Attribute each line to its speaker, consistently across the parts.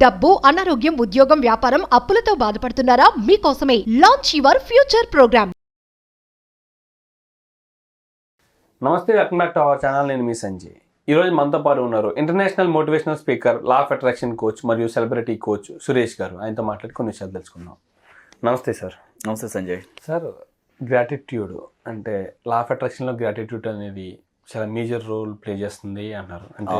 Speaker 1: డబ్బు, అనారోగ్యం, ఉద్యోగం, వ్యాపారం, అప్పులతో బాధపడుతున్నారా? మీకోసమే లాంచ్ యువర్ ఫ్యూచర్ ప్రోగ్రామ్.
Speaker 2: నమస్తే, welcome back to our channel. నేను మీ సంజయ్. ఈరోజు మనతో పాటు ఉన్నారు international motivational speaker, law of attraction coach మరియు సెలబ్రిటీ కోచ్ సురేష్ గారు. ఆయనతో మాట్లాడి కొన్ని విషయాలు తెలుసుకుందాం. నమస్తే సార్.
Speaker 3: నమస్తే సంజయ్.
Speaker 2: సార్, గ్రాటిట్యూడ్ అంటే లా ఆఫ్ అట్రాక్షన్లో గ్రాటిట్యూడ్ అనేది చాలా మేజర్ రోల్ ప్లే చేస్తుంది అన్నారు. అంటే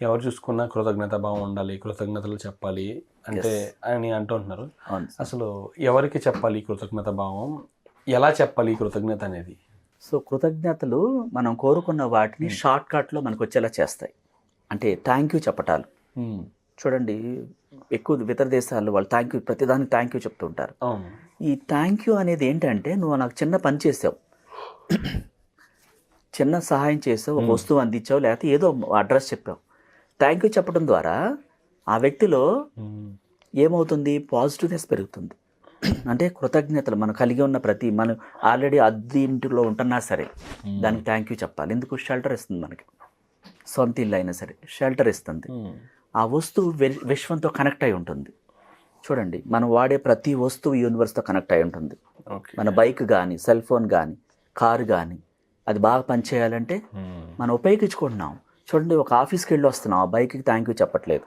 Speaker 2: ఎవరు చూసుకున్నా కృతజ్ఞత భావం ఉండాలి, కృతజ్ఞతలు చెప్పాలి అంటే అని అంటున్నారు. అసలు ఎవరికి చెప్పాలి కృతజ్ఞత భావం, ఎలా చెప్పాలి కృతజ్ఞత అనేది?
Speaker 3: సో కృతజ్ఞతలు మనం కోరుకున్న వాటిని షార్ట్ కట్లో మనకు వచ్చేలా చేస్తాయి. అంటే థ్యాంక్ యూ చెప్పటాలు. చూడండి, ఎక్కువ ఇతర దేశాల్లో వాళ్ళు థ్యాంక్ యూ, ప్రతిదానికి థ్యాంక్ యూ చెప్తూ ఉంటారు. ఈ థ్యాంక్ యూ అనేది ఏంటంటే, నువ్వు నాకు చిన్న పని చేసావు, చిన్న సహాయం చేసావు, ఒక వస్తువు అందించావు, లేకపోతే ఏదో అడ్రస్ చెప్పావు. థ్యాంక్ యూ చెప్పడం ద్వారా ఆ వ్యక్తిలో ఏమవుతుంది, పాజిటివ్నెస్ పెరుగుతుంది. అంటే కృతజ్ఞతలు మనం కలిగి ఉన్న మనం ఆల్రెడీ అద్దె ఇంటిలో ఉంటున్నా సరే దానికి థ్యాంక్ యూ చెప్పాలి. ఎందుకు? షెల్టర్ ఇస్తుంది మనకి. సొంత ఇల్లు అయినా సరే షెల్టర్ ఇస్తుంది. ఆ వస్తువు విశ్వంతో కనెక్ట్ అయి ఉంటుంది. చూడండి, మనం వాడే ప్రతి వస్తువు యూనివర్స్తో కనెక్ట్ అయి ఉంటుంది. మన బైక్ కానీ, సెల్ ఫోన్ కానీ, కారు కానీ, అది బాగా పనిచేయాలంటే మనం ఉపయోగించుకుంటున్నాం. చూడండి, ఒక ఆఫీస్కి వెళ్ళి వస్తున్నాం, ఆ బైక్కి థ్యాంక్ యూ చెప్పట్లేదు.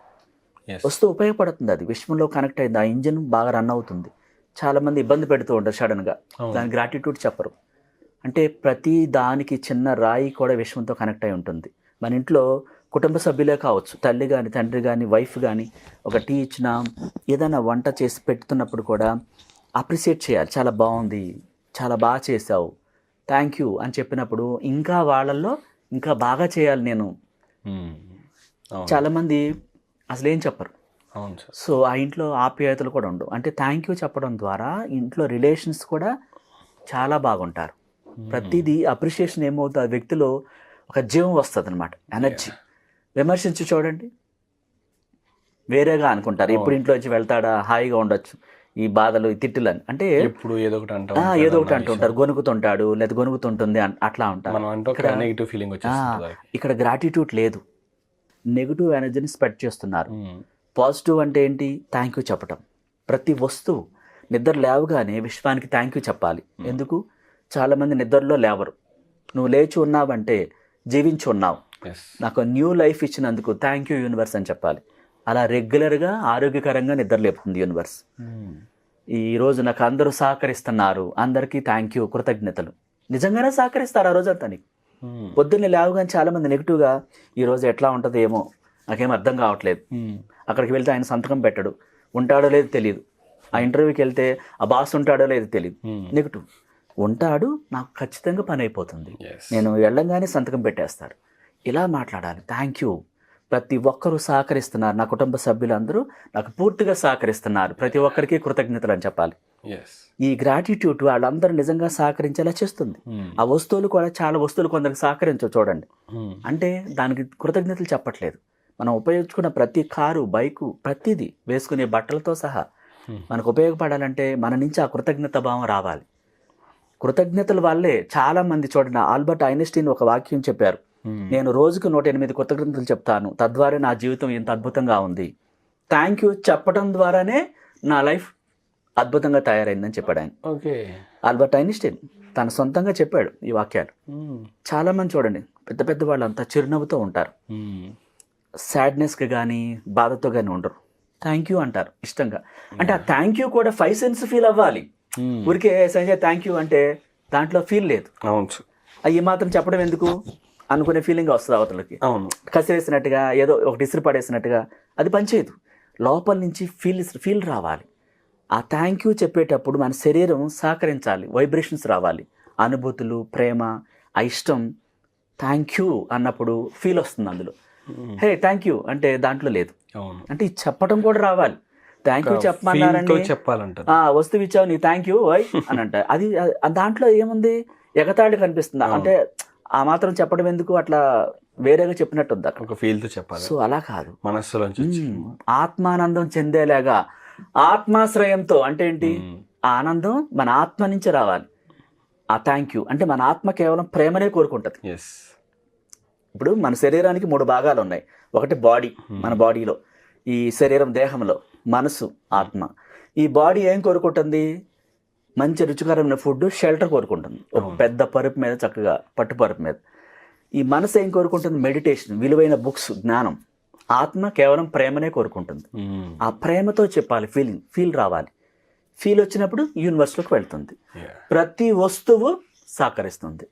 Speaker 3: వస్తువు ఉపయోగపడుతుంది, అది విశ్వంలో కనెక్ట్ అయింది, ఆ ఇంజిన్ బాగా రన్ అవుతుంది. చాలామంది ఇబ్బంది పెడుతూ ఉంటారు సడన్గా, దానికి గ్రాటిట్యూడ్ చెప్పరు. అంటే ప్రతి దానికి చిన్న రాయి కూడా విశ్వంతో కనెక్ట్ అయి ఉంటుంది. మన ఇంట్లో కుటుంబ సభ్యులే కావచ్చు, తల్లి కానీ, తండ్రి కానీ, వైఫ్ కానీ, ఒక టీ ఇచ్చినా, ఏదైనా వంట చేసి పెడుతున్నప్పుడు కూడా అప్రిషియేట్ చేయాలి. చాలా బాగుంది, చాలా బాగా చేసావు, థ్యాంక్ యూ అని చెప్పినప్పుడు ఇంకా వాళ్ళల్లో ఇంకా బాగా చేయాలి నేను. చాలామంది అసలు ఏం చెప్పరు. సో ఆ ఇంట్లో ఆప్యాయతలు కూడా ఉండవు. అంటే థ్యాంక్ యూ చెప్పడం ద్వారా ఇంట్లో రిలేషన్స్ కూడా చాలా బాగుంటారు. ప్రతిదీ అప్రిషియేషన్ ఏమవుతుంది, ఆ వ్యక్తిలో ఒక జీవం వస్తుంది అనమాట, ఎనర్జీ. విమర్శించి చూడండి, వేరేగా అనుకుంటారు. ఇప్పుడు ఇంట్లో వచ్చి వెళ్తాడా, హాయిగా ఉండొచ్చు, ఈ బాధలు, ఈ తిట్టులని, అంటే
Speaker 2: ఇప్పుడు ఏదో ఒకటి
Speaker 3: అంటుంటారు, గొనుగుతుంటాడు లేదా గొనుగుతుంటుంది, అట్లా ఉంటారు. ఇక్కడ గ్రాటిట్యూడ్ లేదు, నెగిటివ్ ఎనర్జీని స్ప్రెడ్ చేస్తున్నారు. పాజిటివ్ అంటే ఏంటి? థ్యాంక్ యూ చెప్పటం. ప్రతి వస్తువు నిద్ర లేవగానే విశ్వానికి థ్యాంక్ యూ చెప్పాలి. ఎందుకు? చాలామంది నిద్రలో లేవరు. నువ్వు లేచి ఉన్నావంటే జీవించి ఉన్నావు, నాకు న్యూ లైఫ్ ఇచ్చినందుకు థ్యాంక్ యూ యూనివర్స్ అని చెప్పాలి. అలా రెగ్యులర్గా ఆరోగ్యకరంగా నిద్ర లేపుతుంది యూనివర్స్. ఈరోజు నాకు అందరూ సహకరిస్తున్నారు, అందరికీ థ్యాంక్ యూ, కృతజ్ఞతలు. నిజంగానే సహకరిస్తారు ఆ రోజంతా నీకు. పొద్దున్నే లేవగానే చాలామంది నెగిటివ్గా, ఈరోజు ఎట్లా ఉంటుందో ఏమో, నాకేం అర్థం కావట్లేదు, అక్కడికి వెళ్తే ఆయన సంతకం పెట్టడు, ఉంటాడో లేదో తెలియదు, ఆ ఇంటర్వ్యూకి వెళ్తే ఆ బాస్ ఉంటాడో లేదో తెలియదు, నెగిటివ్. ఉంటాడు, నాకు ఖచ్చితంగా పని అయిపోతుంది, నేను వెళ్ళంగానే సంతకం పెట్టేస్తాడు. ఇలా మాట్లాడాలి. థ్యాంక్ యూ, ప్రతి ఒక్కరూ సహకరిస్తున్నారు, నా కుటుంబ సభ్యులందరూ నాకు పూర్తిగా సహకరిస్తున్నారు, ప్రతి ఒక్కరికి కృతజ్ఞతలు అని చెప్పాలి. ఈ గ్రాటిట్యూడ్ వాళ్ళందరూ నిజంగా సహకరించేలా చేస్తుంది. ఆ వస్తువులు కూడా, చాలా వస్తువులు కొందరికి సహకరించవు చూడండి, అంటే దానికి కృతజ్ఞతలు చెప్పట్లేదు. మనం ఉపయోగించుకున్న ప్రతి కారు, బైకు, ప్రతిదీ, వేసుకునే బట్టలతో సహా మనకు ఉపయోగపడాలంటే మన నుంచి ఆ కృతజ్ఞత భావం రావాలి. కృతజ్ఞతల వల్లే చాలామంది, చూడండి, ఆల్బర్ట్ ఐన్స్టీన్ ఒక వాక్యం చెప్పారు, నేను రోజుకు 108 కృతజ్ఞతలు చెప్తాను, తద్వారా నా జీవితం ఎంత అద్భుతంగా ఉంది. థ్యాంక్ యూ చెప్పడం ద్వారానే నా లైఫ్ అద్భుతంగా తయారైందని చెప్పాడు ఆయన. ఆల్బర్ట్ ఐన్స్టీన్ తన సొంతంగా చెప్పాడు ఈ వాక్యాలు. చాలామంది చూడండి, పెద్ద పెద్ద వాళ్ళంతా చిరునవ్వుతో ఉంటారు, సాడ్నెస్కి కానీ బాధతో కానీ ఉండరు. థ్యాంక్ యూ అంటారు ఇష్టంగా. అంటే ఆ థ్యాంక్ యూ కూడా 5 సెన్స్ ఫీల్ అవ్వాలి. ఊరికే సంజయ్ థ్యాంక్ యూ అంటే దాంట్లో ఫీల్ లేదు. ఈ మాత్రం చెప్పడం ఎందుకు అనుకునే ఫీలింగ్ వస్తుంది అవతలకి. కసిరేసినట్టుగా, ఏదో ఒకటి ఇసురు పడేసినట్టుగా అది పనిచేయదు. లోపల నుంచి ఫీల్ రావాలి. ఆ థ్యాంక్ యూ చెప్పేటప్పుడు మన శరీరం సహకరించాలి, వైబ్రేషన్స్ రావాలి, అనుభూతులు, ప్రేమ, ఆ ఇష్టం. థ్యాంక్ యూ అన్నప్పుడు ఫీల్ వస్తుంది అందులో. హే థ్యాంక్ యూ అంటే దాంట్లో లేదు. అంటే ఇది చెప్పడం కూడా రావాలి. థ్యాంక్ యూ చెప్పమన్నారండి, వస్తువు ఇచ్చావు నీ థ్యాంక్ యూ వై అని అంటారు. అది దాంట్లో ఏముంది, ఎగతాళి కనిపిస్తుంది. అంటే ఆ మాత్రం చెప్పడం ఎందుకు, అట్లా వేరేగా చెప్పినట్టు ఉంది అక్కడ, ఒక ఫీల్తో చెప్పాలి. సో అలా కాదు, మనస్సులోంచి ఆత్మానందం చెందేలాగా, ఆత్మాశ్రయంతో. అంటే ఏంటి? ఆ ఆనందం మన ఆత్మ నుంచి రావాలి. ఆ థ్యాంక్ యూ అంటే మన ఆత్మ కేవలం ప్రేమనే కోరుకుంటుంది. ఇప్పుడు మన శరీరానికి 3 భాగాలు ఉన్నాయి. ఒకటి బాడీ, మన బాడీలో ఈ శరీరం, దేహంలో మనసు, ఆత్మ. ఈ బాడీ ఏం కోరుకుంటుంది? మంచి రుచికరమైన ఫుడ్, షెల్టర్ కోరుకుంటుంది, ఒక పెద్ద పరుపు మీద, చక్కగా పట్టు పరుపు మీద. ఈ మనసు ఏం కోరుకుంటుంది? మెడిటేషన్, విలువైన బుక్స్, జ్ఞానం. ఆత్మ కేవలం ప్రేమనే కోరుకుంటుంది. ఆ ప్రేమతో చెప్పాలి, ఫీల్ రావాలి. ఫీల్ వచ్చినప్పుడు యూనివర్స్లోకి వెళ్తుంది. ప్రతి వస్తువు సహకరిస్తుంది.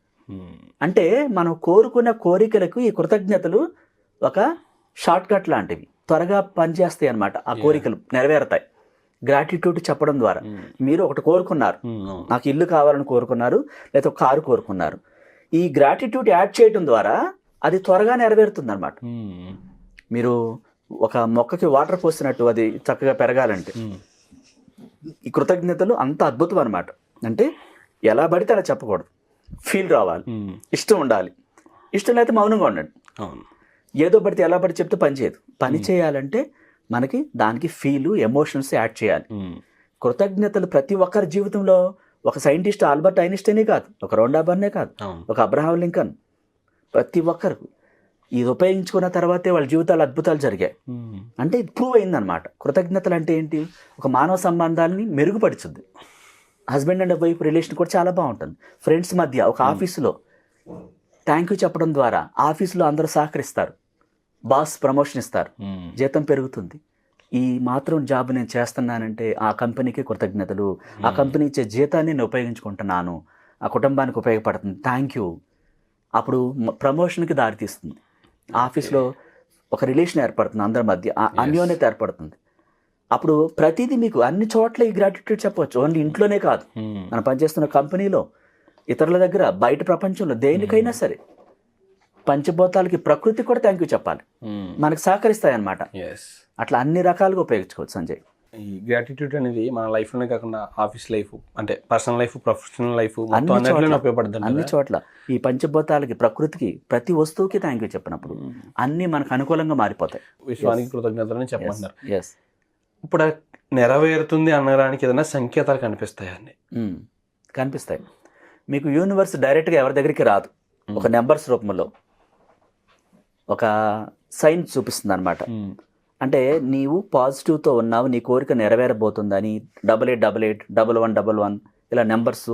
Speaker 3: అంటే మనం కోరుకున్న కోరికలకు ఈ కృతజ్ఞతలు ఒక షార్ట్ కట్ లాంటివి, త్వరగా పనిచేస్తాయి అన్నమాట. ఆ కోరికలు నెరవేరుతాయి గ్రాటిట్యూడ్ చెప్పడం ద్వారా. మీరు ఒకటి కోరుకున్నారు, నాకు ఇల్లు కావాలని కోరుకున్నారు, లేదా ఒక కారు కోరుకున్నారు. ఈ గ్రాటిట్యూడ్ యాడ్ చేయడం ద్వారా అది త్వరగా నెరవేరుతుంది అన్నమాట. మీరు ఒక మొక్కకి వాటర్ పోసినట్టు అది చక్కగా పెరగాలంటే ఈ కృతజ్ఞతలు అంత అద్భుతం అనమాట. అంటే ఎలా పడితే అలా చెప్పకూడదు, ఫీల్ రావాలి, ఇష్టం ఉండాలి. ఇష్టం లేకపోతే మౌనంగా ఉండండి. ఏదో పడితే ఎలా పడితే చెప్తే పని చేయదు. పని చేయాలంటే మనకి దానికి ఫీలు, ఎమోషన్స్ యాడ్ చేయాలి. కృతజ్ఞతలు ప్రతి ఒక్కరి జీవితంలో, ఒక సైంటిస్ట్ ఆల్బర్ట్ ఐన్స్టైనే కాదు, ఒక రౌండా బర్నే కాదు, ఒక అబ్రహాం లింకన్, ప్రతి ఒక్కరికి ఇది ఉపయోగించుకున్న తర్వాతే వాళ్ళ జీవితాలు అద్భుతాలు జరిగాయి. అంటే ఇది ప్రూవ్ అయిందనమాట. కృతజ్ఞతలు అంటే ఏంటి? ఒక మానవ సంబంధాలని మెరుగుపడుతుంది. హస్బెండ్ అండ్ వైఫ్ రిలేషన్ కూడా చాలా బాగుంటుంది. ఫ్రెండ్స్ మధ్య, ఒక ఆఫీసులో థ్యాంక్ యూ చెప్పడం ద్వారా ఆఫీసులో అందరూ సహకరిస్తారు. బాస్ ప్రమోషన్ ఇస్తారు, జీతం పెరుగుతుంది. ఈ మాత్రం జాబ్ నేను చేస్తున్నానంటే ఆ కంపెనీకి కృతజ్ఞతలు. ఆ కంపెనీ ఇచ్చే జీతాన్ని నేను ఉపయోగించుకుంటున్నాను, ఆ కుటుంబానికి ఉపయోగపడుతుంది, థ్యాంక్ యూ. అప్పుడు ప్రమోషన్కి దారితీస్తుంది. ఆఫీస్లో ఒక రిలేషన్ ఏర్పడుతుంది, అందరి మధ్య అన్యోన్యత ఏర్పడుతుంది. అప్పుడు ప్రతిదీ మీకు అన్ని చోట్ల ఈ గ్రాటిట్యూడ్ చెప్పవచ్చు. ఓన్లీ ఇంట్లోనే కాదు, మనం పనిచేస్తున్న కంపెనీలో, ఇతరుల దగ్గర, బయట ప్రపంచంలో, దేనికైనా సరే. పంచభూతాలకి, ప్రకృతి కూడా థ్యాంక్ యూ చెప్పాలి, మనకు సహకరిస్తాయి అన్నమాట. అట్లా అన్ని రకాలుగా ఉపయోగించుకోవచ్చు సంజయ్.
Speaker 2: ఈ గ్రాటిట్యూడ్ అనేది మన లైఫ్లోనే కాకుండా ఆఫీస్ లైఫ్, అంటే పర్సనల్ లైఫ్, ప్రొఫెషనల్ లైఫ్, ఉపయోగపడుతుంది
Speaker 3: అన్ని చోట్ల. ఈ పంచభూతాలకి, ప్రకృతికి, ప్రతి వస్తువుకి థ్యాంక్ యూ చెప్పినప్పుడు అన్ని మనకు అనుకూలంగా మారిపోతాయి.
Speaker 2: విశ్వానికి కృతజ్ఞతలని చెప్పమంటున్నారు. ఇప్పుడు నెరవేరుతుంది అనడానికి ఏదైనా సంకేతాలు కనిపిస్తాయండి?
Speaker 3: కనిపిస్తాయి. మీకు యూనివర్స్ డైరెక్ట్గా ఎవరి దగ్గరికి రాదు, ఒక నెంబర్స్ రూపంలో ఒక సైన్ చూపిస్తుంది అనమాట. అంటే నీవు పాజిటివ్తో ఉన్నావు, నీ కోరిక నెరవేరబోతుందని 8888 1111 ఇలా నెంబర్స్,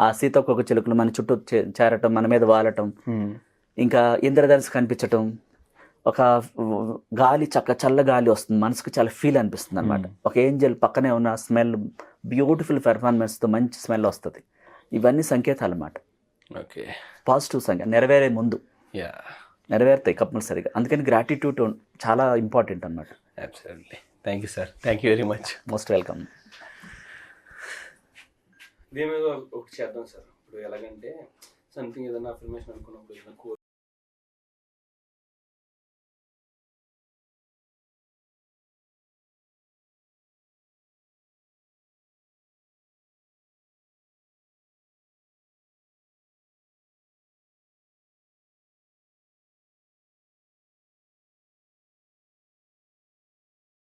Speaker 3: ఆ సీతాకోక చిలుకలు మన చుట్టూ చేరటం, మన మీద వాలటం, ఇంకా ఇంద్రధనుస్సు కనిపించటం, ఒక గాలి, చల్ల గాలి వస్తుంది, మనసుకు చాలా ఫీల్ అనిపిస్తుంది అనమాట. ఒక ఏంజల్ పక్కనే ఉన్న స్మెల్, బ్యూటిఫుల్ పెర్ఫార్మెన్స్తో మంచి స్మెల్ వస్తుంది. ఇవన్నీ సంకేతాలు అన్నమాట.
Speaker 2: ఓకే,
Speaker 3: పాజిటివ్ సంఖ్య నెరవేరే ముందు నెరవేరుతాయి కంపల్సరీగా. అందుకని గ్రాటిట్యూడ్ చాలా ఇంపార్టెంట్ అన్నమాట.
Speaker 2: Absolutely. Thank you sir, thank you very much.
Speaker 3: Most welcome.
Speaker 2: దీని మీద ఒకటి చేద్దాం సార్. ఇప్పుడు ఎలాగంటే సంథింగ్ ఏదైనా అఫర్మేషన్ అనుకున్నప్పుడు